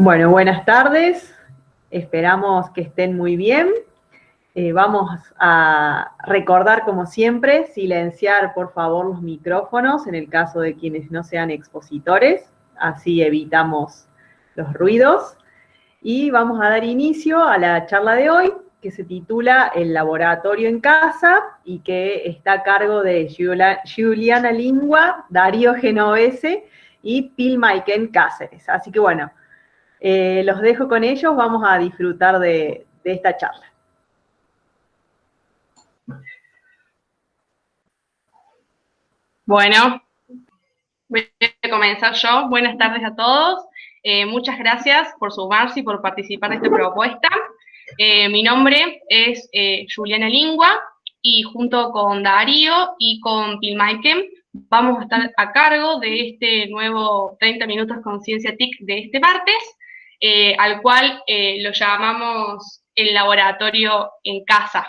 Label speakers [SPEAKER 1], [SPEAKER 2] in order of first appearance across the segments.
[SPEAKER 1] Bueno, buenas tardes. Esperamos que estén muy bien. Vamos a recordar, como siempre, silenciar, por favor, los micrófonos en el caso de quienes no sean expositores. Así evitamos los ruidos. Y vamos a dar inicio a la charla de hoy, que se titula El laboratorio en casa y que está a cargo de Juliana Lingua, Darío Genovese y Pilmaiken Cáceres. Así que bueno, los dejo con ellos, vamos a disfrutar de esta charla.
[SPEAKER 2] Bueno, voy a comenzar yo. Buenas tardes a todos. Muchas gracias por sumarse y por participar de esta propuesta. Mi nombre es Juliana Lingua y junto con Darío y con Pilmaiken vamos a estar a cargo de este nuevo 30 minutos con Ciencia TIC de este martes, al cual lo llamamos el laboratorio en casa.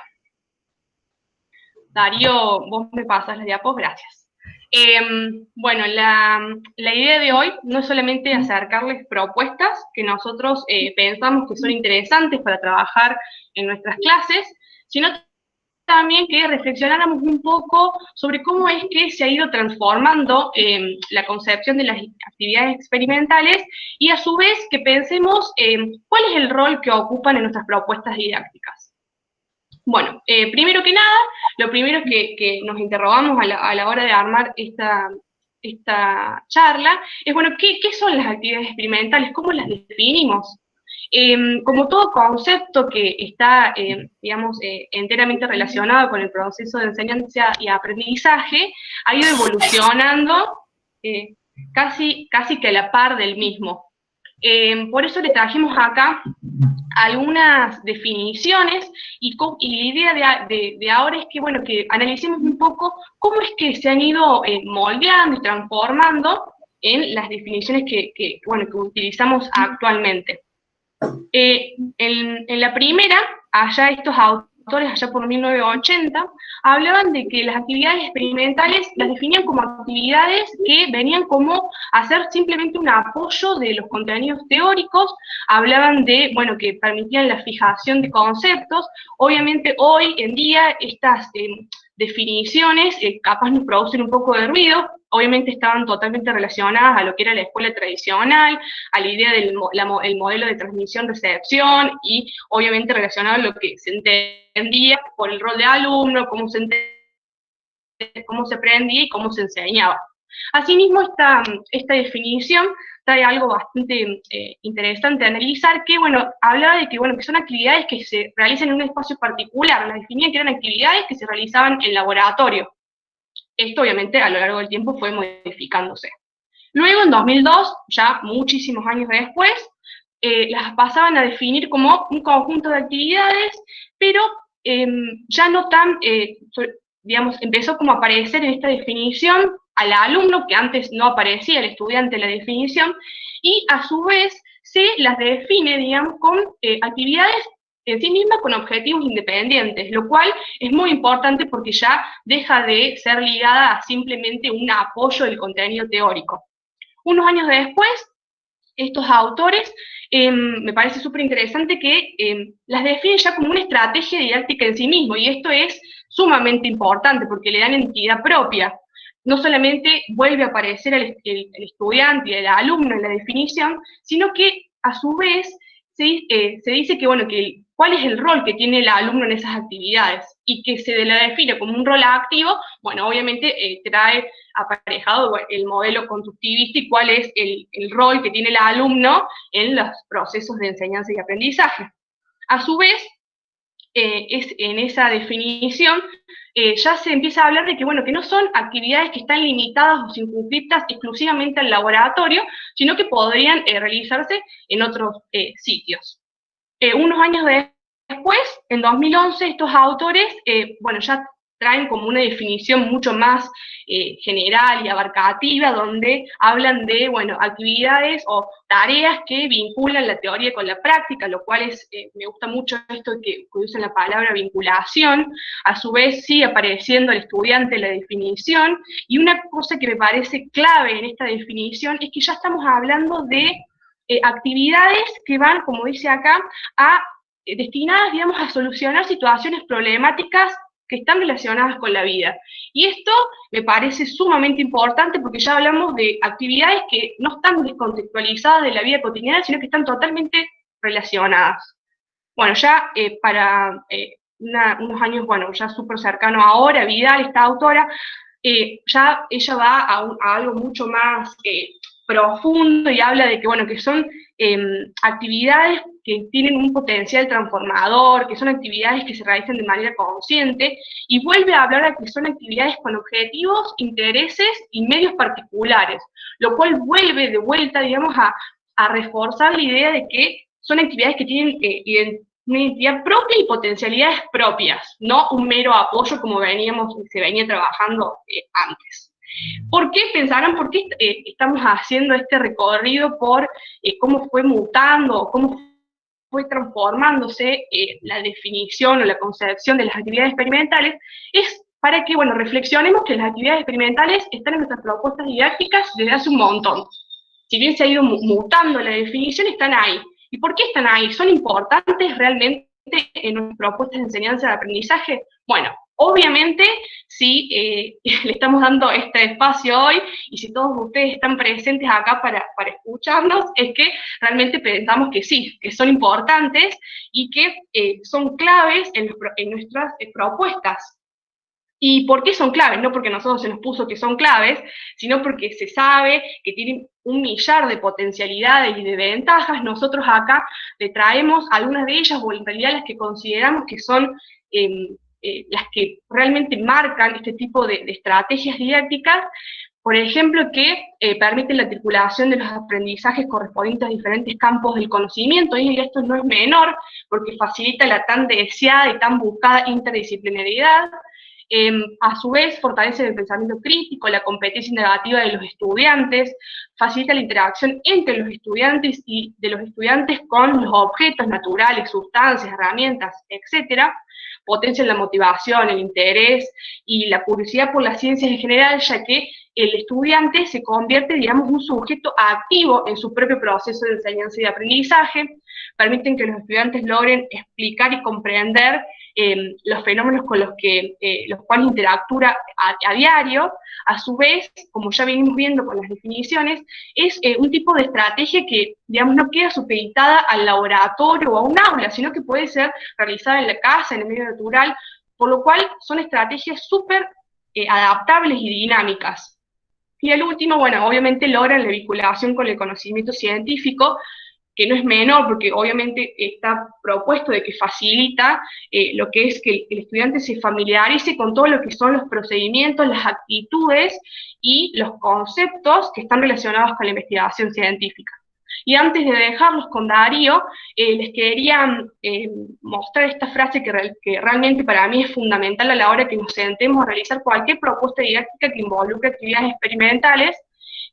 [SPEAKER 2] Darío, vos me pasas las diapos, gracias. Bueno, la idea de hoy no es solamente acercarles propuestas que nosotros pensamos que son interesantes para trabajar en nuestras clases, sino también que reflexionáramos un poco sobre cómo es que se ha ido transformando la concepción de las actividades experimentales y a su vez que pensemos cuál es el rol que ocupan en nuestras propuestas didácticas. Bueno, primero que nada, lo primero que nos interrogamos a la hora de armar esta charla es, bueno, ¿qué son las actividades experimentales? ¿Cómo las definimos? Como todo concepto que está, digamos, enteramente relacionado con el proceso de enseñanza y aprendizaje, ha ido evolucionando casi que a la par del mismo. Por eso le trajimos acá algunas definiciones y la idea de ahora es que, bueno, que analicemos un poco cómo es que se han ido moldeando y transformando en las definiciones que utilizamos actualmente. En la primera, allá estos autores, allá por 1980, hablaban de que las actividades experimentales las definían como actividades que venían como a hacer simplemente un apoyo de los contenidos teóricos, hablaban de, bueno, que permitían la fijación de conceptos. Obviamente hoy en día estas definiciones capaz nos producen un poco de ruido, obviamente estaban totalmente relacionadas a lo que era la escuela tradicional, a la idea del modelo de transmisión-recepción y obviamente relacionado a lo que se entendía por el rol de alumno, cómo se aprendía y cómo se enseñaba. Asimismo, esta definición trae algo bastante interesante a analizar, que, bueno, hablaba de que, bueno, que son actividades que se realizan en un espacio particular, las definía que eran actividades que se realizaban en laboratorio. Esto, obviamente, a lo largo del tiempo fue modificándose. Luego, en 2002, ya muchísimos años después, las pasaban a definir como un conjunto de actividades, pero ya no tan, digamos, empezó como a aparecer en esta definición al alumno, que antes no aparecía el estudiante en la definición, y a su vez se las define, digamos, con actividades en sí misma con objetivos independientes, lo cual es muy importante porque ya deja de ser ligada a simplemente un apoyo del contenido teórico. Unos años después, estos autores, me parece súper interesante que las definen ya como una estrategia didáctica en sí mismo, y esto es sumamente importante porque le dan entidad propia. No solamente vuelve a aparecer el estudiante y el alumno en la definición, sino que a su vez se dice que, bueno, que cuál es el rol que tiene el alumno en esas actividades, y que se la define como un rol activo, bueno, obviamente trae aparejado el modelo constructivista y cuál es el rol que tiene el alumno en los procesos de enseñanza y aprendizaje. A su vez, en esa definición ya se empieza a hablar de que, bueno, que no son actividades que están limitadas o circunscritas exclusivamente al laboratorio, sino que podrían realizarse en otros sitios. Unos años después, en 2011, estos autores, bueno, ya traen como una definición mucho más general y abarcativa, donde hablan de, bueno, actividades o tareas que vinculan la teoría con la práctica, lo cual es, me gusta mucho esto que usan la palabra vinculación. A su vez sigue apareciendo el estudiante en la definición, y una cosa que me parece clave en esta definición es que ya estamos hablando de actividades que van, como dice acá, destinadas, digamos, a solucionar situaciones problemáticas que están relacionadas con la vida. Y esto me parece sumamente importante porque ya hablamos de actividades que no están descontextualizadas de la vida cotidiana, sino que están totalmente relacionadas. Bueno, ya para unos años, bueno, ya súper cercano ahora, Vidal, esta autora, ya ella va a algo mucho más profundo y habla de que, bueno, que son actividades que tienen un potencial transformador, que son actividades que se realizan de manera consciente, y vuelve a hablar de que son actividades con objetivos, intereses y medios particulares, lo cual vuelve de vuelta, digamos, a reforzar la idea de que son actividades que tienen una identidad propia y potencialidades propias, no un mero apoyo como se venía trabajando antes. ¿Por qué pensarán, por qué estamos haciendo este recorrido por cómo fue mutando, cómo fue transformándose la definición o la concepción de las actividades experimentales? Es para que, bueno, reflexionemos que las actividades experimentales están en nuestras propuestas didácticas desde hace un montón. Si bien se ha ido mutando la definición, están ahí. ¿Y por qué están ahí? ¿Son importantes realmente en nuestras propuestas de enseñanza de aprendizaje? Bueno, obviamente, si le estamos dando este espacio hoy y si todos ustedes están presentes acá para escucharnos, es que realmente pensamos que sí, que son importantes y que son claves en nuestras propuestas. ¿Y por qué son claves? No porque a nosotros se nos puso que son claves, sino porque se sabe que tienen un millar de potencialidades y de ventajas. Nosotros acá le traemos algunas de ellas, o en realidad las que consideramos que son las que realmente marcan este tipo de estrategias didácticas. Por ejemplo, que permiten la articulación de los aprendizajes correspondientes a diferentes campos del conocimiento, y esto no es menor, porque facilita la tan deseada y tan buscada interdisciplinariedad. A su vez, fortalece el pensamiento crítico, la competencia negativa de los estudiantes, facilita la interacción entre los estudiantes y de los estudiantes con los objetos naturales, sustancias, herramientas, etcétera. Potencia la motivación, el interés y la curiosidad por las ciencias en general, ya que el estudiante se convierte, digamos, en un sujeto activo en su propio proceso de enseñanza y de aprendizaje. Permiten que los estudiantes logren explicar y comprender los fenómenos con los cuales interactúa a diario. A su vez, como ya venimos viendo con las definiciones, es un tipo de estrategia que, digamos, no queda supeditada al laboratorio o a un aula, sino que puede ser realizada en la casa, en el medio natural, por lo cual son estrategias súper adaptables y dinámicas. Y el último, bueno, obviamente logran la vinculación con el conocimiento científico, que no es menor, porque obviamente está propuesto de que facilita lo que es que el estudiante se familiarice con todo lo que son los procedimientos, las actitudes y los conceptos que están relacionados con la investigación científica. Y antes de dejarlos con Darío, les quería mostrar esta frase que realmente para mí es fundamental a la hora que nos sentemos a realizar cualquier propuesta didáctica que involucre actividades experimentales,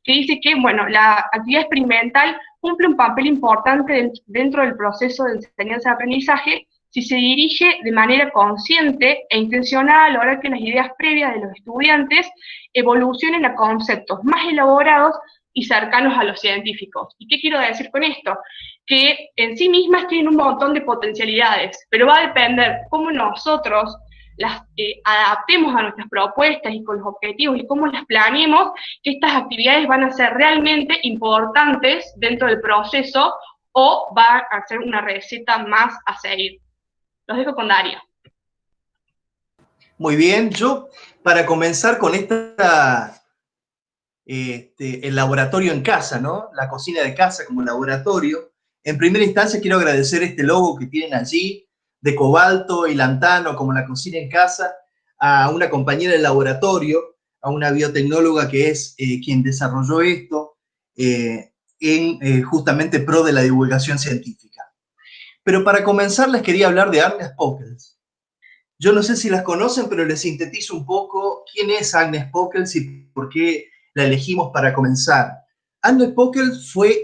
[SPEAKER 2] que dice que, bueno, la actividad experimental cumple un papel importante dentro del proceso de enseñanza-aprendizaje si se dirige de manera consciente e intencionada a lograr que las ideas previas de los estudiantes evolucionen a conceptos más elaborados y cercanos a los científicos. ¿Y qué quiero decir con esto? Que en sí mismas tienen un montón de potencialidades, pero va a depender cómo nosotros las adaptemos a nuestras propuestas y con los objetivos y cómo las planeemos, que estas actividades van a ser realmente importantes dentro del proceso o va a ser una receta más a seguir. Los dejo con Darío.
[SPEAKER 3] Muy bien, yo para comenzar con el laboratorio en casa, ¿no? La cocina de casa como laboratorio, en primera instancia quiero agradecer este logo que tienen allí, de cobalto y lantano como la cocina en casa, a una compañera del laboratorio, a una biotecnóloga que es quien desarrolló esto justamente pro de la divulgación científica. Pero para comenzar les quería hablar de Agnes Pockels. Yo no sé si las conocen, pero les sintetizo un poco quién es Agnes Pockels y por qué la elegimos para comenzar. Agnes Pockels fue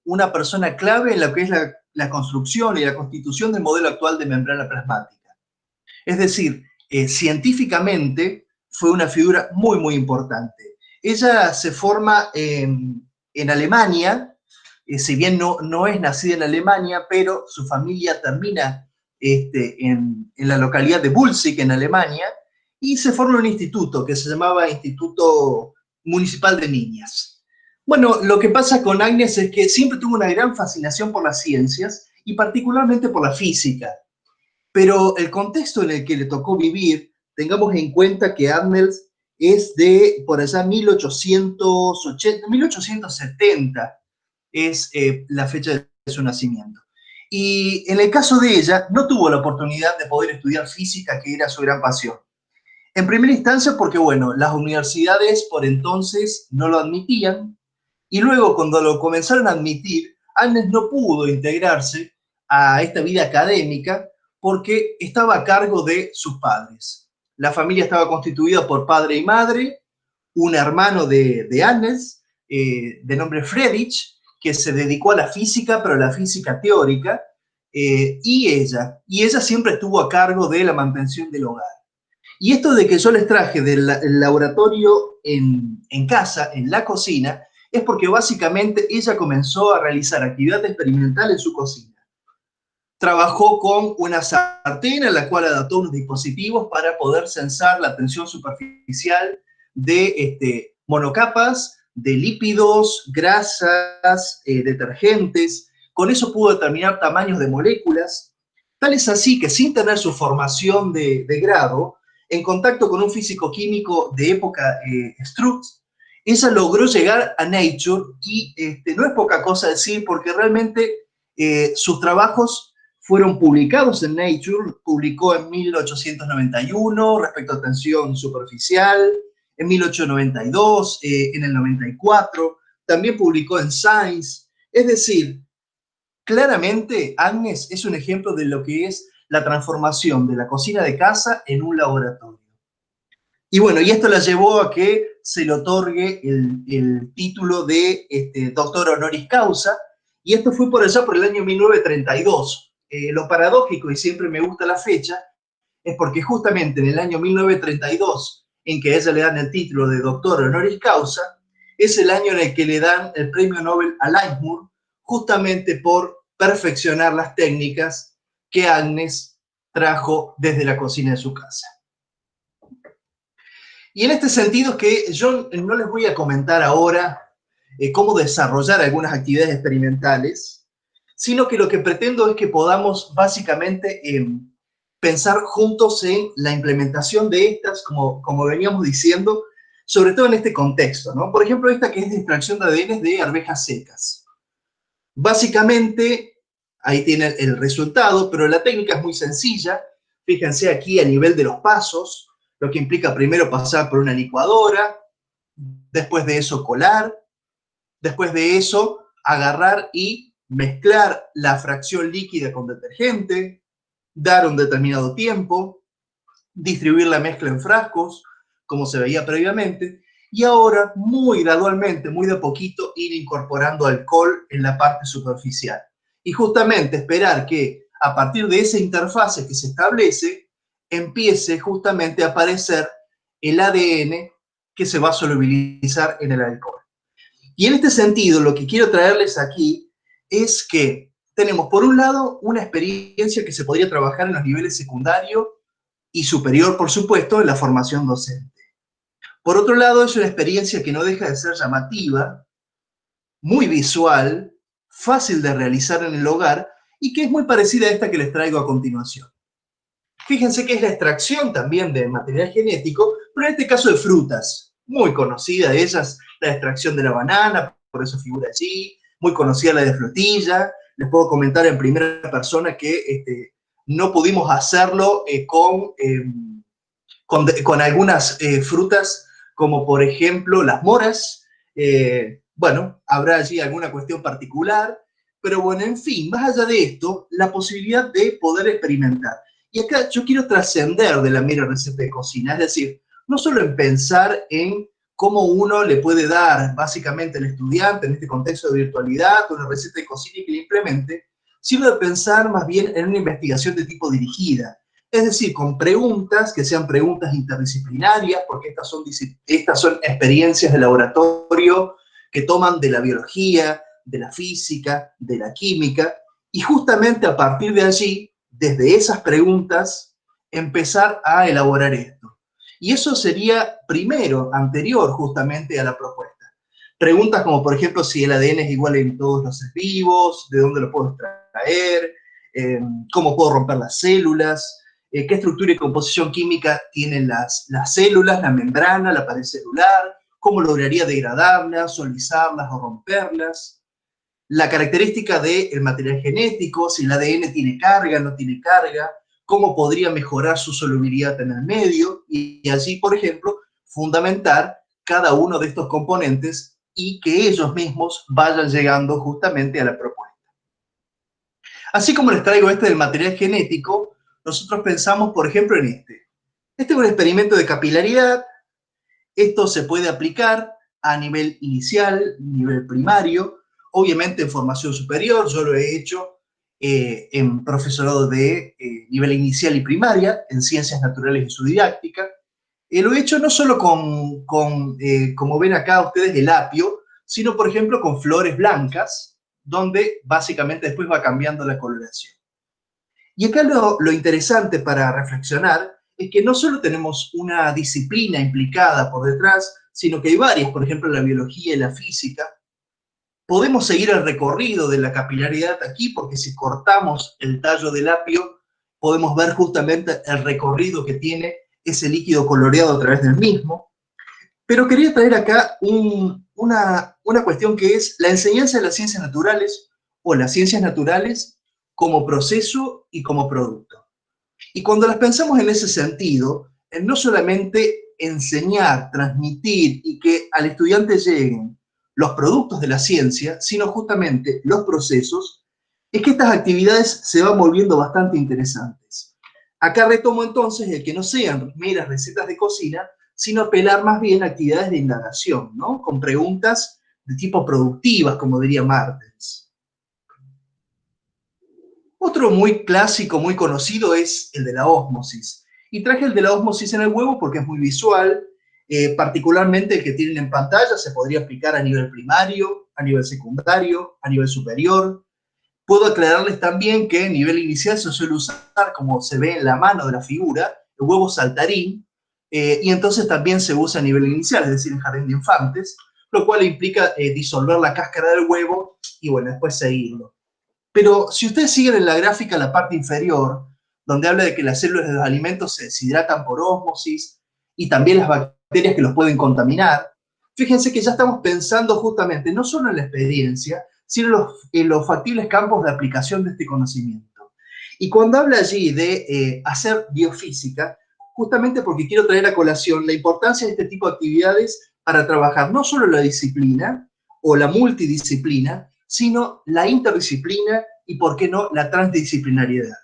[SPEAKER 3] una persona clave en lo que es la construcción y la constitución del modelo actual de membrana plasmática. Es decir, científicamente fue una figura muy, muy importante. Ella se forma en Alemania si bien no es nacida en Alemania, pero su familia termina en la localidad de Bulzig, en Alemania, y se forma un instituto que se llamaba Instituto Municipal de Niñas. Bueno, lo que pasa con Agnes es que siempre tuvo una gran fascinación por las ciencias y particularmente por la física. Pero el contexto en el que le tocó vivir, tengamos en cuenta que Agnes es de por allá 1880, 1870 es la fecha de su nacimiento. Y en el caso de ella, no tuvo la oportunidad de poder estudiar física, que era su gran pasión. En primera instancia porque, bueno, las universidades por entonces no lo admitían, y luego cuando lo comenzaron a admitir, Agnes no pudo integrarse a esta vida académica porque estaba a cargo de sus padres. La familia estaba constituida por padre y madre, un hermano de Agnes, de nombre Friedrich, que se dedicó a la física, pero a la física teórica, y ella. Y ella siempre estuvo a cargo de la mantención del hogar. Y esto de que yo les traje del laboratorio en casa, en la cocina, es porque básicamente ella comenzó a realizar actividad experimental en su cocina. Trabajó con una sartén en la cual adaptó unos dispositivos para poder censar la tensión superficial de monocapas, de lípidos, grasas, detergentes. Con eso pudo determinar tamaños de moléculas. Tal es así que sin tener su formación de grado, en contacto con un físico-químico de época, Struth, ella logró llegar a Nature y no es poca cosa decir porque realmente sus trabajos fueron publicados en Nature, publicó en 1891 respecto a tensión superficial, en 1892, en el 94, también publicó en Science. Es decir, claramente Agnes es un ejemplo de lo que es la transformación de la cocina de casa en un laboratorio. Y bueno, y esto la llevó a que se le otorgue el título de doctor honoris causa, y esto fue por allá por el año 1932. Lo paradójico, y siempre me gusta la fecha, es porque justamente en el año 1932, en que a ella le dan el título de doctor honoris causa, es el año en el que le dan el premio Nobel a Lightmoor, justamente por perfeccionar las técnicas que Agnes trajo desde la cocina de su casa. Y en este sentido es que yo no les voy a comentar ahora cómo desarrollar algunas actividades experimentales, sino que lo que pretendo es que podamos básicamente pensar juntos en la implementación de estas, como veníamos diciendo, sobre todo en este contexto, ¿no? Por ejemplo, esta que es de extracción de ADN de arvejas secas. Básicamente, ahí tienen el resultado, pero la técnica es muy sencilla. Fíjense aquí a nivel de los pasos, lo que implica primero pasar por una licuadora, después de eso colar, después de eso agarrar y mezclar la fracción líquida con detergente, dar un determinado tiempo, distribuir la mezcla en frascos, como se veía previamente, y ahora muy gradualmente, muy de poquito, ir incorporando alcohol en la parte superficial. Y justamente esperar que a partir de esa interfase que se establece, empiece justamente a aparecer el ADN que se va a solubilizar en el alcohol. Y en este sentido, lo que quiero traerles aquí es que tenemos, por un lado, una experiencia que se podría trabajar en los niveles secundario y superior, por supuesto, en la formación docente. Por otro lado, es una experiencia que no deja de ser llamativa, muy visual, fácil de realizar en el hogar y que es muy parecida a esta que les traigo a continuación. Fíjense que es la extracción también de material genético, pero en este caso de frutas. Muy conocida de ellas, la extracción de la banana, por eso figura allí, muy conocida la de frutilla. Les puedo comentar en primera persona que no pudimos hacerlo con algunas frutas, como por ejemplo las moras. Bueno, habrá allí alguna cuestión particular, pero bueno, en fin, más allá de esto, la posibilidad de poder experimentar. Y acá yo quiero trascender de la mera receta de cocina, es decir, no solo en pensar en cómo uno le puede dar básicamente al estudiante en este contexto de virtualidad una receta de cocina y que la implemente, sino de pensar más bien en una investigación de tipo dirigida. Es decir, con preguntas que sean preguntas interdisciplinarias, porque estas son experiencias de laboratorio que toman de la biología, de la física, de la química, y justamente a partir de allí, desde esas preguntas, empezar a elaborar esto. Y eso sería primero, anterior justamente a la propuesta. Preguntas como, por ejemplo, si el ADN es igual en todos los seres vivos, de dónde lo puedo extraer, cómo puedo romper las células, qué estructura y composición química tienen las células, la membrana, la pared celular, cómo lograría degradarlas, solizarlas o romperlas, la característica del material genético, si el ADN tiene carga, no tiene carga, cómo podría mejorar su solubilidad en el medio, y allí, por ejemplo, fundamentar cada uno de estos componentes y que ellos mismos vayan llegando justamente a la propuesta. Así como les traigo este del material genético, nosotros pensamos, por ejemplo, en este. Este es un experimento de capilaridad. Esto se puede aplicar a nivel inicial, nivel primario, obviamente en formación superior. Yo lo he hecho en profesorado de nivel inicial y primaria, en ciencias naturales y su didáctica. Lo he hecho no solo como ven acá ustedes, el apio, sino, por ejemplo, con flores blancas, donde básicamente después va cambiando la coloración. Y acá lo interesante para reflexionar es que no solo tenemos una disciplina implicada por detrás, sino que hay varias, por ejemplo, la biología y la física. Podemos seguir el recorrido de la capilaridad aquí, porque si cortamos el tallo del apio, podemos ver justamente el recorrido que tiene ese líquido coloreado a través del mismo. Pero quería traer acá una cuestión que es la enseñanza de las ciencias naturales, o las ciencias naturales como proceso y como producto. Y cuando las pensamos en ese sentido, en no solamente enseñar, transmitir y que al estudiante lleguen los productos de la ciencia, sino justamente los procesos, es que estas actividades se van volviendo bastante interesantes. Acá retomo entonces el que no sean meras recetas de cocina, sino apelar más bien a actividades de indagación, ¿no? Con preguntas de tipo productivas, como diría Martens. Otro muy clásico, muy conocido es el de la ósmosis. Y traje el de la ósmosis en el huevo porque es muy visual, particularmente el que tienen en pantalla se podría aplicar a nivel primario, a nivel secundario, a nivel superior. Puedo aclararles también que a nivel inicial se suele usar, como se ve en la mano de la figura, el huevo saltarín, y entonces también se usa a nivel inicial, es decir, en jardín de infantes, lo cual implica disolver la cáscara del huevo y, bueno, después seguirlo. Pero si ustedes siguen en la gráfica la parte inferior, donde habla de que las células de los alimentos se deshidratan por ósmosis y también las bacterias que los pueden contaminar, fíjense que ya estamos pensando justamente no solo en la experiencia, sino en los factibles campos de aplicación de este conocimiento. Y cuando habla allí de hacer biofísica, justamente porque quiero traer a colación la importancia de este tipo de actividades para trabajar no solo la disciplina o la multidisciplina, sino la interdisciplina y, por qué no, la transdisciplinariedad.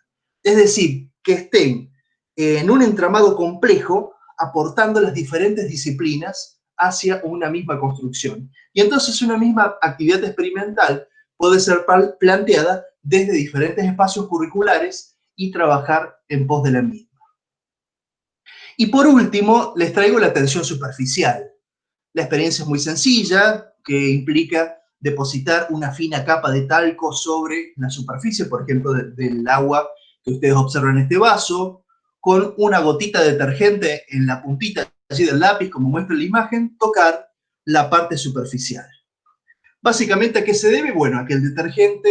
[SPEAKER 3] Es decir, que estén en un entramado complejo aportando las diferentes disciplinas hacia una misma construcción. Y entonces una misma actividad experimental puede ser planteada desde diferentes espacios curriculares y trabajar en pos de la misma. Y por último, les traigo la atención superficial. La experiencia es muy sencilla, que implica depositar una fina capa de talco sobre la superficie, por ejemplo, del agua que ustedes observan en este vaso, con una gotita de detergente en la puntita allí del lápiz, como muestra la imagen, tocar la parte superficial. Básicamente, ¿a qué se debe? Bueno, a que el detergente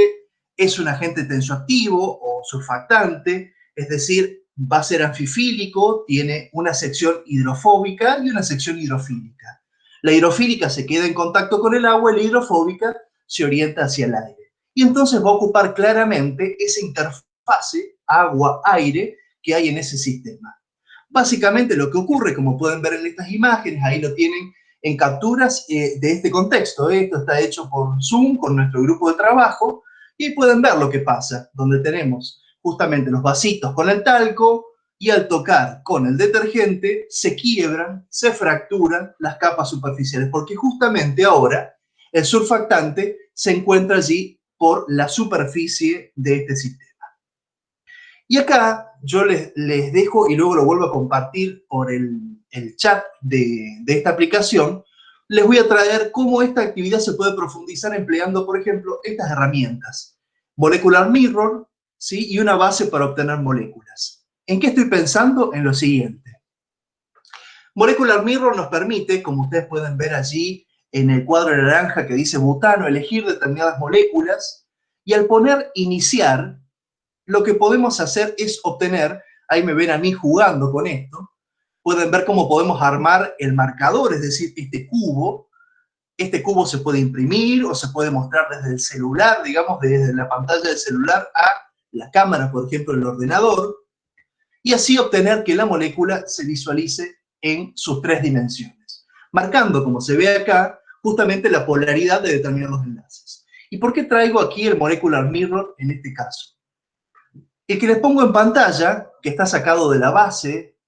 [SPEAKER 3] es un agente tensioactivo o surfactante, es decir, va a ser anfifílico, tiene una sección hidrofóbica y una sección hidrofílica. La hidrofílica se queda en contacto con el agua y la hidrofóbica se orienta hacia el aire. Y entonces va a ocupar claramente esa interfase agua-aire que hay en ese sistema. Básicamente lo que ocurre, como pueden ver en estas imágenes, ahí lo tienen en capturas de este contexto. Esto está hecho por Zoom, con nuestro grupo de trabajo, y pueden ver lo que pasa, donde tenemos justamente los vasitos con el talco, y al tocar con el detergente se quiebran, se fracturan las capas superficiales, porque justamente ahora el surfactante se encuentra allí por la superficie de este sistema. Y acá yo les dejo, y luego lo vuelvo a compartir por el chat de esta aplicación, les voy a traer cómo esta actividad se puede profundizar empleando, por ejemplo, estas herramientas. Molecular Mirror, ¿sí? Y una base para obtener moléculas. ¿En qué estoy pensando? En lo siguiente. Molecular Mirror nos permite, como ustedes pueden ver allí en el cuadro naranja que dice butano, elegir determinadas moléculas, y al poner iniciar, lo que podemos hacer es obtener, ahí me ven a mí jugando con esto, pueden ver cómo podemos armar el marcador, es decir, este cubo se puede imprimir o se puede mostrar desde el celular, digamos, desde la pantalla del celular a la cámara, por ejemplo, del ordenador, y así obtener que la molécula se visualice en sus 3 dimensiones, marcando, como se ve acá, justamente la polaridad de determinados enlaces. ¿Y por qué traigo aquí el Molecular Mirror en este caso? El que les pongo en pantalla, que está sacado de la base,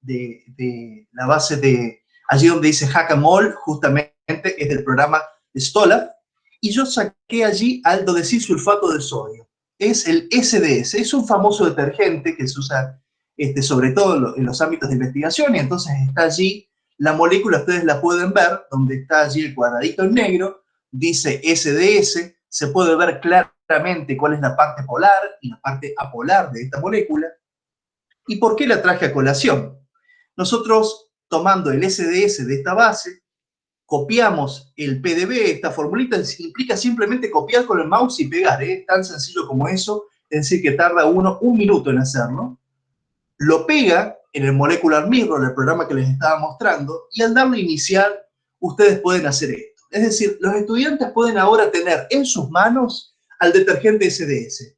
[SPEAKER 3] allí donde dice Hackamol, justamente es del programa Stola, y yo saqué allí aldo desilsulfato de sodio. Es el SDS, es un famoso detergente que se usa sobre todo en los ámbitos de investigación, y entonces está allí la molécula, ustedes la pueden ver, donde está allí el cuadradito en negro, dice SDS, se puede ver claramente cuál es la parte polar y la parte apolar de esta molécula. ¿Y por qué la traje a colación? Nosotros, tomando el SDS de esta base, copiamos el PDB, esta formulita implica simplemente copiar con el mouse y pegar, tan sencillo como eso, es decir, que tarda uno un minuto en hacerlo. Lo pega en el Molecular Mirror, el programa que les estaba mostrando, y al darle a iniciar, ustedes pueden hacer esto. Es decir, los estudiantes pueden ahora tener en sus manos al detergente SDS.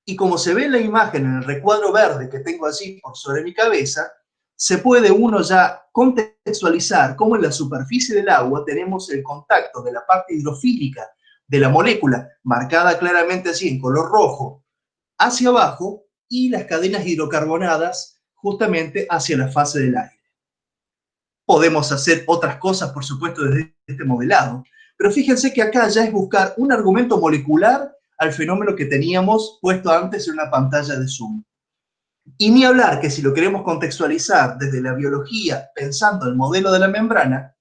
[SPEAKER 3] Y como se ve en la imagen, en el recuadro verde que tengo allí por sobre mi cabeza, se puede uno ya contextualizar cómo en la superficie del agua tenemos el contacto de la parte hidrofílica de la molécula, marcada claramente así en color rojo, hacia abajo, y las cadenas hidrocarbonadas justamente hacia la fase del aire. Podemos hacer otras cosas, por supuesto, desde este modelado, pero fíjense que acá ya es buscar un argumento molecular al fenómeno que teníamos puesto antes en una pantalla de Zoom. Y ni hablar que si lo queremos contextualizar desde la biología, pensando en el modelo de la membrana,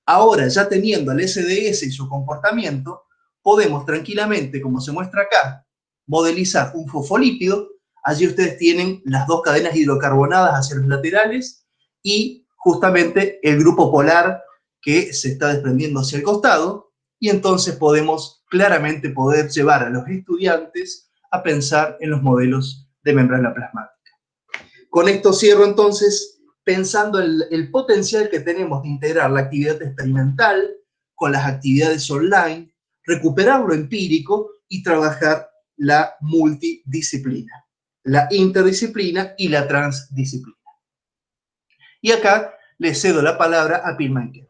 [SPEAKER 3] ahora ya teniendo el SDS y su comportamiento, podemos tranquilamente, como se muestra acá, modelizar un fosfolípido. Allí ustedes tienen las 2 cadenas hidrocarbonadas hacia los laterales y justamente el grupo polar que se está desprendiendo hacia el costado, y entonces podemos claramente llevar a los estudiantes a pensar en los modelos de membrana plasmática. Con esto cierro entonces pensando el potencial que tenemos de integrar la actividad experimental con las actividades online, recuperar lo empírico y trabajar la multidisciplina, la interdisciplina y la transdisciplina. Y acá le cedo la palabra a Pilmanker.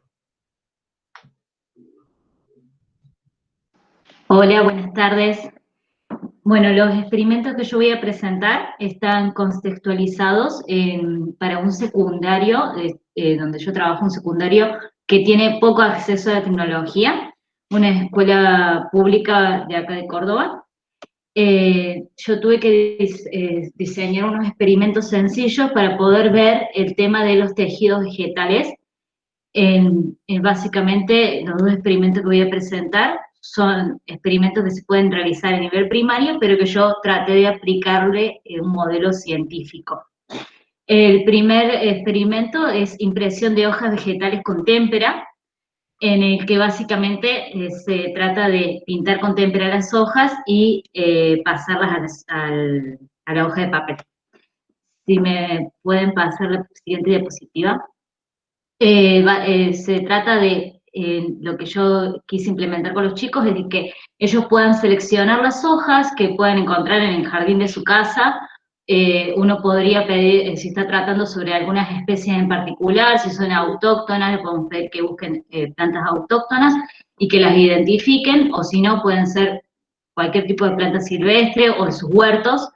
[SPEAKER 4] Hola, buenas tardes. Bueno, los experimentos que yo voy a presentar están contextualizados para un secundario, donde yo trabajo, un secundario que tiene poco acceso a la tecnología, una escuela pública de acá de Córdoba. Yo tuve que diseñar unos experimentos sencillos para poder ver el tema de los tejidos vegetales. Básicamente, los 2 experimentos que voy a presentar son experimentos que se pueden realizar a nivel primario, pero que yo traté de aplicarle un modelo científico. El primer experimento es impresión de hojas vegetales con témpera, en el que básicamente se trata de pintar con témpera las hojas y pasarlas a la hoja de papel. Si me pueden pasar la siguiente diapositiva. Se trata de lo que yo quise implementar con los chicos, es de que ellos puedan seleccionar las hojas que puedan encontrar en el jardín de su casa. Uno podría pedir, si está tratando sobre algunas especies en particular, si son autóctonas, le podemos pedir que busquen plantas autóctonas y que las identifiquen, o si no, pueden ser cualquier tipo de planta silvestre o en sus huertos,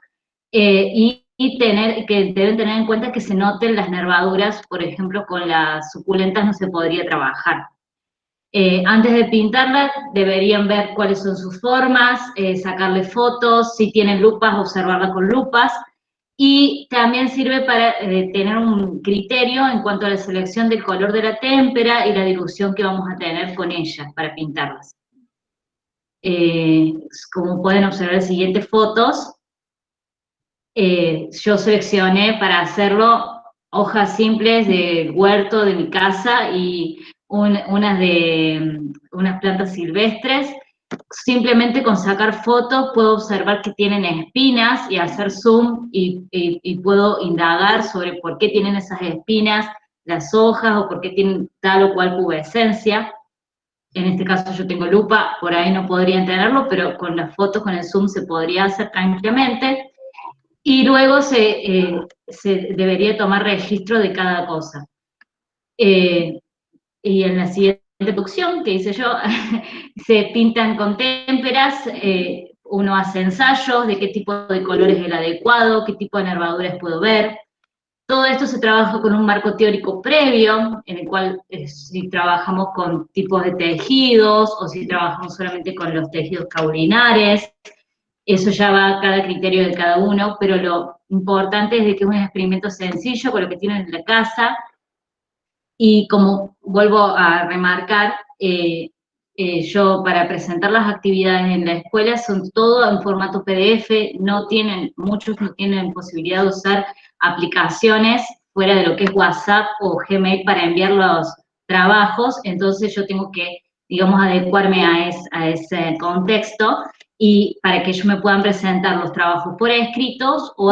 [SPEAKER 4] y que deben tener en cuenta que se noten las nervaduras. Por ejemplo, con las suculentas no se podría trabajar. Antes de pintarlas, deberían ver cuáles son sus formas, sacarle fotos, si tienen lupas, observarla con lupas, y también sirve para tener un criterio en cuanto a la selección del color de la témpera y la dilución que vamos a tener con ellas para pintarlas. Como pueden observar en las siguientes fotos, yo seleccioné para hacerlo hojas simples del huerto de mi casa y unas plantas silvestres. Simplemente con sacar fotos puedo observar que tienen espinas y hacer zoom y puedo indagar sobre por qué tienen esas espinas las hojas o por qué tienen tal o cual pubescencia. En este caso yo tengo lupa, por ahí no podría tenerlo, pero con las fotos, con el zoom se podría hacer tranquilamente. Y luego se debería tomar registro de cada cosa. Y en la siguiente producción que hice yo, se pintan con témperas, uno hace ensayos de qué tipo de color es el adecuado, qué tipo de nervaduras puedo ver. Todo esto se trabaja con un marco teórico previo, en el cual si trabajamos con tipos de tejidos, o si trabajamos solamente con los tejidos caulinares, eso ya va a cada criterio de cada uno, pero lo importante es de que es un experimento sencillo con lo que tienen en la casa, y como vuelvo a remarcar, yo para presentar las actividades en la escuela son todo en formato PDF, muchos no tienen posibilidad de usar aplicaciones fuera de lo que es WhatsApp o Gmail para enviar los trabajos, entonces yo tengo que, digamos, adecuarme a ese contexto, y para que ellos me puedan presentar los trabajos por escritos o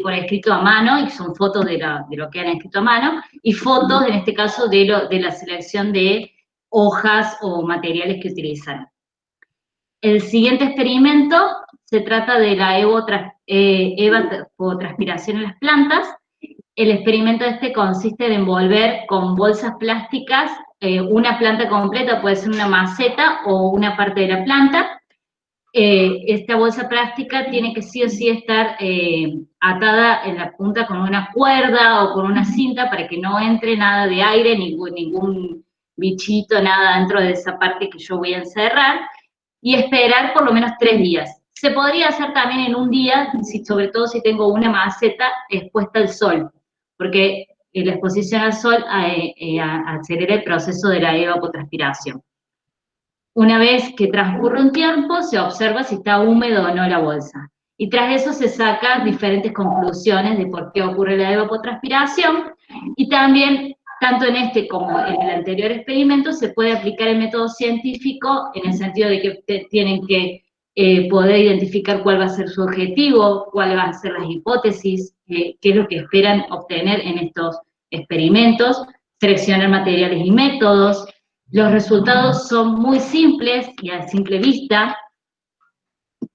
[SPEAKER 4] por escrito a mano, y son fotos de lo que han escrito a mano, y fotos, en este caso, de la selección de hojas o materiales que utilizan. El siguiente experimento se trata de la evapotranspiración en las plantas. El experimento consiste en envolver con bolsas plásticas una planta completa, puede ser una maceta o una parte de la planta. Esta bolsa plástica tiene que sí o sí estar atada en la punta con una cuerda o con una cinta para que no entre nada de aire, ningún bichito, nada dentro de esa parte que yo voy a encerrar, y esperar por lo menos 3 días. Se podría hacer también en un día, sobre todo si tengo una maceta expuesta al sol, porque la exposición al sol acelera el proceso de la evapotranspiración. Una vez que transcurre un tiempo, se observa si está húmedo o no la bolsa. Y tras eso se sacan diferentes conclusiones de por qué ocurre la evapotranspiración. Y también, tanto en este como en el anterior experimento, se puede aplicar el método científico en el sentido de que tienen que poder identificar cuál va a ser su objetivo, cuáles van a ser las hipótesis, qué es lo que esperan obtener en estos experimentos, seleccionar materiales y métodos. Los resultados son muy simples y a simple vista.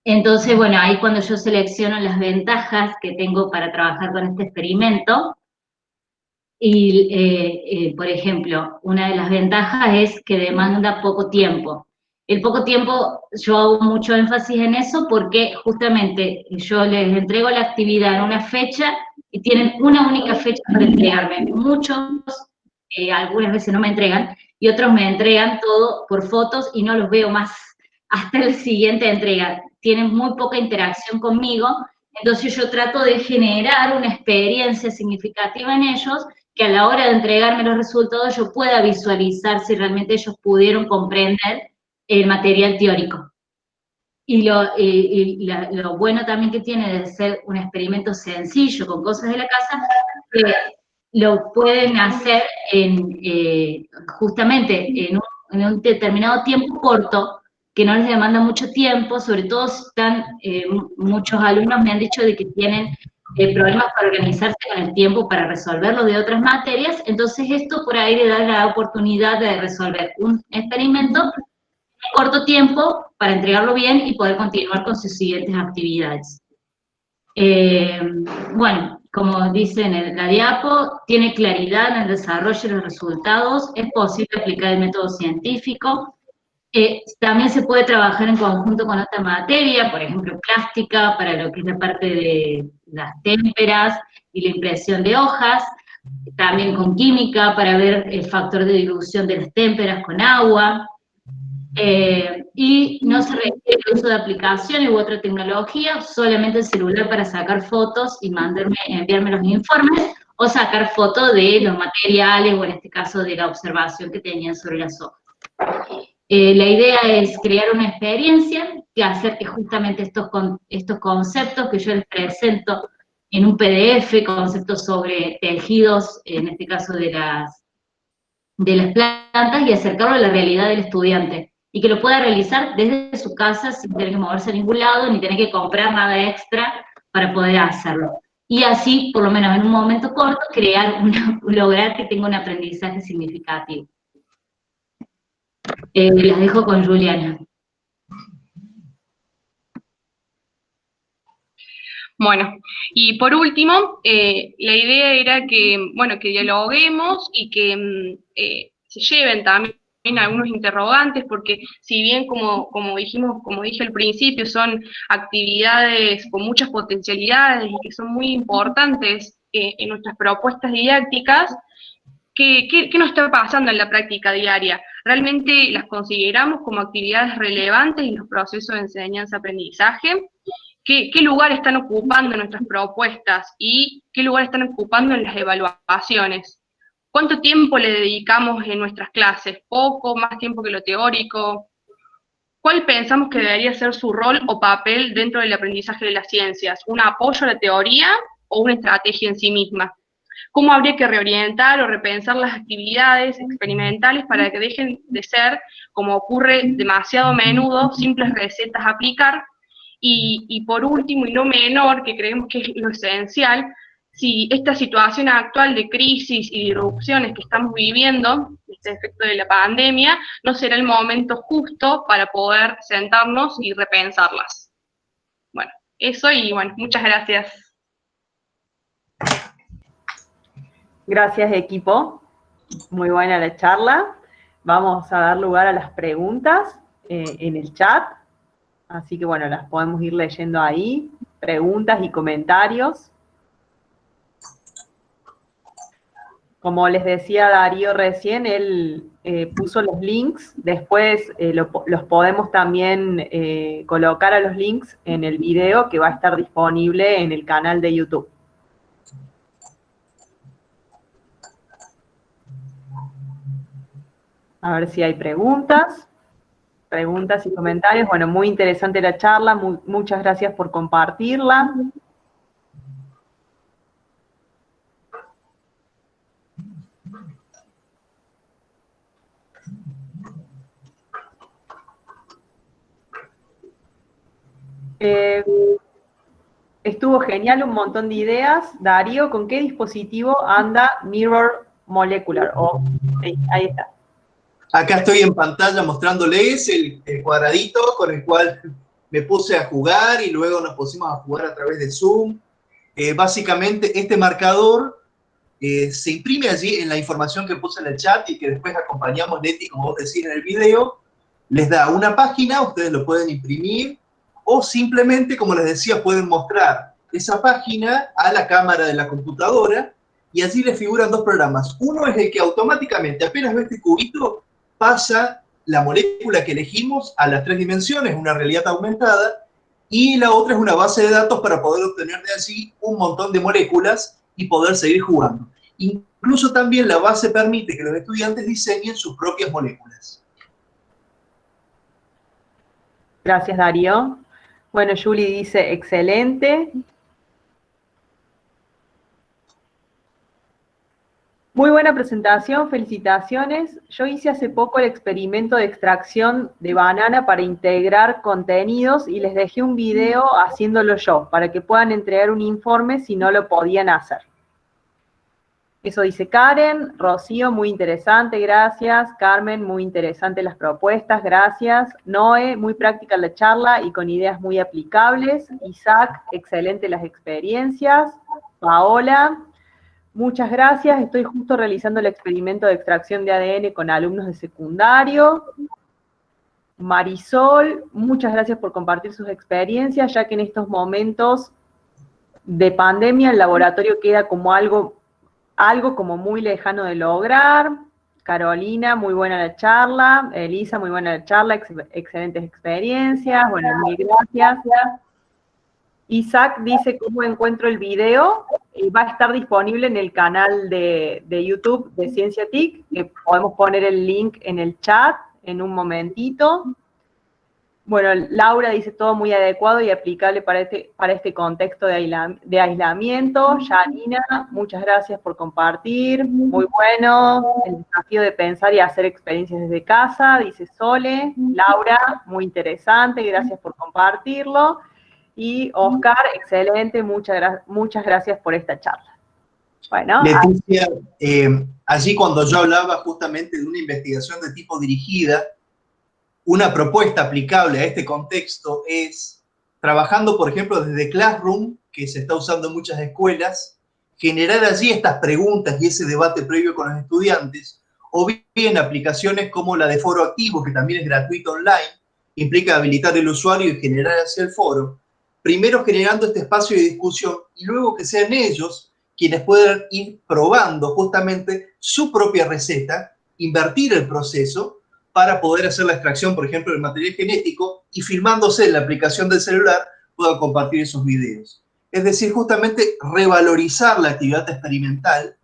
[SPEAKER 4] Entonces, bueno, ahí cuando yo selecciono las ventajas que tengo para trabajar con este experimento, y por ejemplo, una de las ventajas es que demanda poco tiempo. El poco tiempo, yo hago mucho énfasis en eso porque justamente yo les entrego la actividad en una fecha y tienen una única fecha para entregarme. Muchos, algunas veces no me entregan, y otros me entregan todo por fotos y no los veo más hasta la siguiente entrega. Tienen muy poca interacción conmigo, entonces yo trato de generar una experiencia significativa en ellos, que a la hora de entregarme los resultados yo pueda visualizar si realmente ellos pudieron comprender el material teórico. Y lo bueno también que tiene de ser un experimento sencillo con cosas de la casa, que lo pueden hacer justamente en un determinado tiempo corto, que no les demanda mucho tiempo, sobre todo si muchos alumnos me han dicho de que tienen problemas para organizarse con el tiempo para resolverlo de otras materias, entonces esto por ahí le da la oportunidad de resolver un experimento en corto tiempo para entregarlo bien y poder continuar con sus siguientes actividades. Bueno, como dice en la diapo, tiene claridad en el desarrollo de los resultados, es posible aplicar el método científico, también se puede trabajar en conjunto con otra materia, por ejemplo plástica, para lo que es la parte de las témperas y la impresión de hojas, también con química para ver el factor de dilución de las témperas con agua, Y no se requiere el uso de aplicaciones u otra tecnología, solamente el celular para sacar fotos y enviarme los informes, o sacar fotos de los materiales, o en este caso de la observación que tenían sobre las hojas. La idea es crear una experiencia que acerque justamente estos conceptos que yo les presento en un PDF, conceptos sobre tejidos, en este caso de las plantas, y acercarlo a la realidad del estudiante, y que lo pueda realizar desde su casa sin tener que moverse a ningún lado, ni tener que comprar nada extra para poder hacerlo. Y así, por lo menos en un momento corto, lograr que tenga un aprendizaje significativo. Las dejo con Juliana.
[SPEAKER 2] Bueno, y por último, la idea era que, bueno, que dialoguemos y que se lleven también algunos interrogantes, porque si bien, como dije al principio, son actividades con muchas potencialidades y que son muy importantes en nuestras propuestas didácticas, ¿qué nos está pasando en la práctica diaria? ¿Realmente las consideramos como actividades relevantes en los procesos de enseñanza-aprendizaje? ¿Qué lugar están ocupando nuestras propuestas y qué lugar están ocupando en las evaluaciones? ¿Cuánto tiempo le dedicamos en nuestras clases? ¿Poco? ¿Más tiempo que lo teórico? ¿Cuál pensamos que debería ser su rol o papel dentro del aprendizaje de las ciencias? ¿Un apoyo a la teoría o una estrategia en sí misma? ¿Cómo habría que reorientar o repensar las actividades experimentales para que dejen de ser, como ocurre demasiado a menudo, simples recetas a aplicar? Y por último, y no menor, que creemos que es lo esencial, si esta situación actual de crisis y disrupciones que estamos viviendo, este efecto de la pandemia, no será el momento justo para poder sentarnos y repensarlas. Bueno, eso y bueno, muchas gracias.
[SPEAKER 1] Gracias, equipo. Muy buena la charla. Vamos a dar lugar a las preguntas en el chat. Así que bueno, las podemos ir leyendo ahí, preguntas y comentarios. Como les decía Darío recién, él puso los links, después los podemos también colocar a los links en el video que va a estar disponible en el canal de YouTube. A ver si hay preguntas y comentarios. Bueno, muy interesante la charla, muchas gracias por compartirla. Estuvo genial, un montón de ideas. Darío, ¿con qué dispositivo anda Mirror Molecular? Ahí está.
[SPEAKER 3] Acá estoy en pantalla mostrándoles el cuadradito con el cual me puse a jugar y luego nos pusimos a jugar a través de Zoom. Básicamente este marcador se imprime allí en la información que puse en el chat y que después acompañamos, Leti, como vos decís en el video. Les da una página, ustedes lo pueden imprimir o simplemente, como les decía, pueden mostrar esa página a la cámara de la computadora y allí les figuran dos programas. Uno es el que automáticamente, apenas ve este cubito, pasa la molécula que elegimos a las 3 dimensiones, una realidad aumentada, y la otra es una base de datos para poder obtener de allí un montón de moléculas y poder seguir jugando. Incluso también la base permite que los estudiantes diseñen sus propias moléculas.
[SPEAKER 1] Gracias, Darío. Bueno, Julie dice, excelente. Muy buena presentación, felicitaciones. Yo hice hace poco el experimento de extracción de banana para integrar contenidos y les dejé un video haciéndolo yo, para que puedan entregar un informe si no lo podían hacer. Eso dice Karen. Rocío, muy interesante, gracias. Carmen, muy interesante las propuestas, gracias. Noé, muy práctica la charla y con ideas muy aplicables. Isaac, excelente las experiencias. Paola, muchas gracias. Estoy justo realizando el experimento de extracción de ADN con alumnos de secundario. Marisol, muchas gracias por compartir sus experiencias, ya que en estos momentos de pandemia el laboratorio queda como algo como muy lejano de lograr. Carolina, muy buena la charla. Elisa, muy buena la charla, excelentes experiencias. Bueno, mil gracias. Isaac dice, ¿cómo encuentro el video? Va a estar disponible en el canal de YouTube de Ciencia TIC, que podemos poner el link en el chat en un momentito. Bueno, Laura dice todo muy adecuado y aplicable para este contexto de aislamiento. Janina, muchas gracias por compartir. Muy bueno. El desafío de pensar y hacer experiencias desde casa, dice Sole. Laura, muy interesante, gracias por compartirlo. Y Oscar, excelente, muchas gracias por esta charla. Bueno,
[SPEAKER 3] Leticia, allí cuando yo hablaba justamente de una investigación de tipo dirigida, una propuesta aplicable a este contexto es, trabajando, por ejemplo, desde Classroom, que se está usando en muchas escuelas, generar allí estas preguntas y ese debate previo con los estudiantes, o bien aplicaciones como la de Foro Activo, que también es gratuito online, implica habilitar el usuario y generar hacia el foro, primero generando este espacio de discusión y luego que sean ellos quienes puedan ir probando justamente su propia receta, invertir el proceso, para poder hacer la extracción, por ejemplo, del material genético y filmándose en la aplicación del celular puedan compartir esos videos. Es decir, justamente revalorizar la actividad experimental,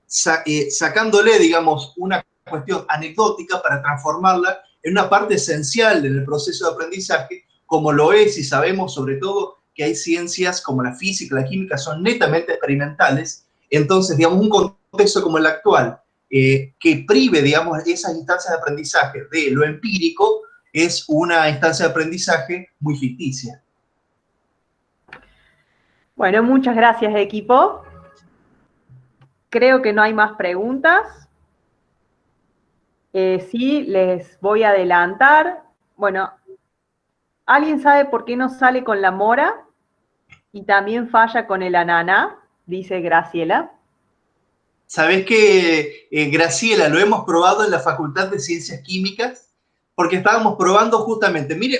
[SPEAKER 3] sacándole, digamos, una cuestión anecdótica para transformarla en una parte esencial en el proceso de aprendizaje, como lo es, y sabemos sobre todo que hay ciencias como la física, la química, son netamente experimentales. Entonces, digamos, un contexto como el actual, que prive, digamos, esas instancias de aprendizaje de lo empírico, es una instancia de aprendizaje muy ficticia.
[SPEAKER 1] Bueno, muchas gracias, equipo. Creo que no hay más preguntas. Sí, les voy a adelantar. Bueno, ¿alguien sabe por qué no sale con la mora? Y también falla con el ananá, dice Graciela.
[SPEAKER 3] ¿Sabés qué, Graciela? Lo hemos probado en la Facultad de Ciencias Químicas, porque estábamos probando justamente, miren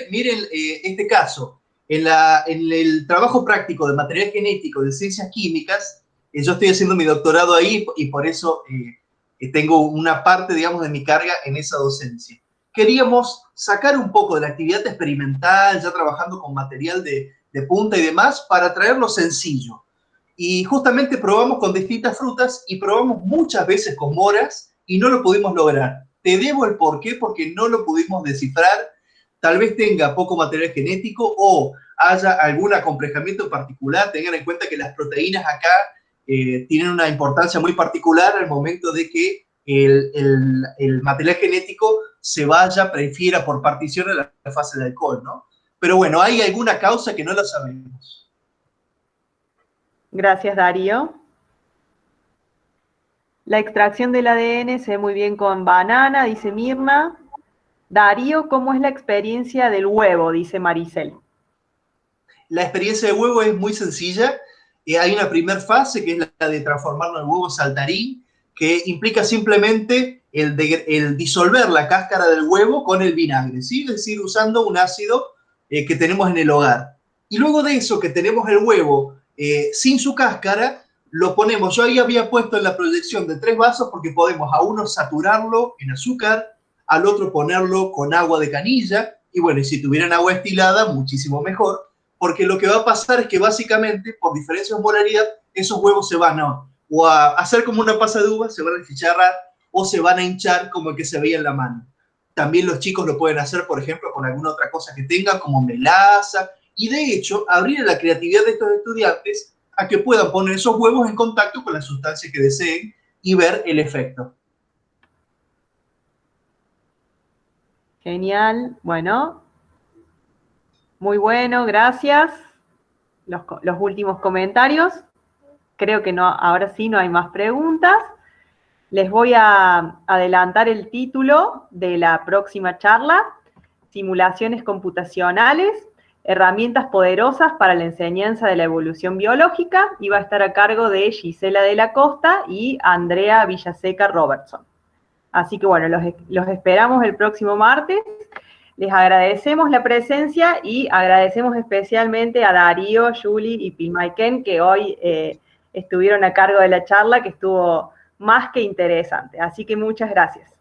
[SPEAKER 3] este caso, en el trabajo práctico de material genético de Ciencias Químicas, yo estoy haciendo mi doctorado ahí y por eso tengo una parte, digamos, de mi carga en esa docencia. Queríamos sacar un poco de la actividad experimental, ya trabajando con material de punta y demás, para traerlo sencillo. Y justamente probamos con distintas frutas y probamos muchas veces con moras y no lo pudimos lograr. Te debo el porqué, porque no lo pudimos descifrar. Tal vez tenga poco material genético o haya algún acomplejamiento particular. Tengan en cuenta que las proteínas acá tienen una importancia muy particular al momento de que el material genético se vaya, prefiera por partición a la fase de alcohol, ¿no? Pero bueno, hay alguna causa que no la sabemos.
[SPEAKER 1] Gracias, Darío. La extracción del ADN se ve muy bien con banana, dice Mirna. Darío, ¿cómo es la experiencia del huevo? Dice Maricel.
[SPEAKER 3] La experiencia del huevo es muy sencilla. Hay una primera fase, que es la de transformarlo en huevo saltarín, que implica simplemente el disolver la cáscara del huevo con el vinagre, ¿sí? Es decir, usando un ácido que tenemos en el hogar. Y luego de eso, que tenemos el huevo sin su cáscara, lo ponemos. Yo ahí había puesto en la proyección de 3 vasos porque podemos a uno saturarlo en azúcar, al otro ponerlo con agua de canilla, y bueno, y si tuvieran agua destilada, muchísimo mejor, porque lo que va a pasar es que básicamente, por diferencia de molaridad, esos huevos se van o a hacer como una pasa de uva, se van a desficharrar, o se van a hinchar como el que se veía en la mano. También los chicos lo pueden hacer, por ejemplo, con alguna otra cosa que tengan, como melaza, y de hecho, abrir la creatividad de estos estudiantes a que puedan poner esos huevos en contacto con la sustancia que deseen y ver el efecto.
[SPEAKER 1] Genial, bueno. Muy bueno, gracias. Los últimos comentarios. Creo que no, ahora sí no hay más preguntas. Les voy a adelantar el título de la próxima charla. Simulaciones computacionales, herramientas poderosas para la enseñanza de la evolución biológica, y va a estar a cargo de Gisela de la Costa y Andrea Villaseca Robertson. Así que bueno, los esperamos el próximo martes. Les agradecemos la presencia y agradecemos especialmente a Darío, Julie y Pilmaiken, que hoy estuvieron a cargo de la charla, que estuvo más que interesante. Así que muchas gracias.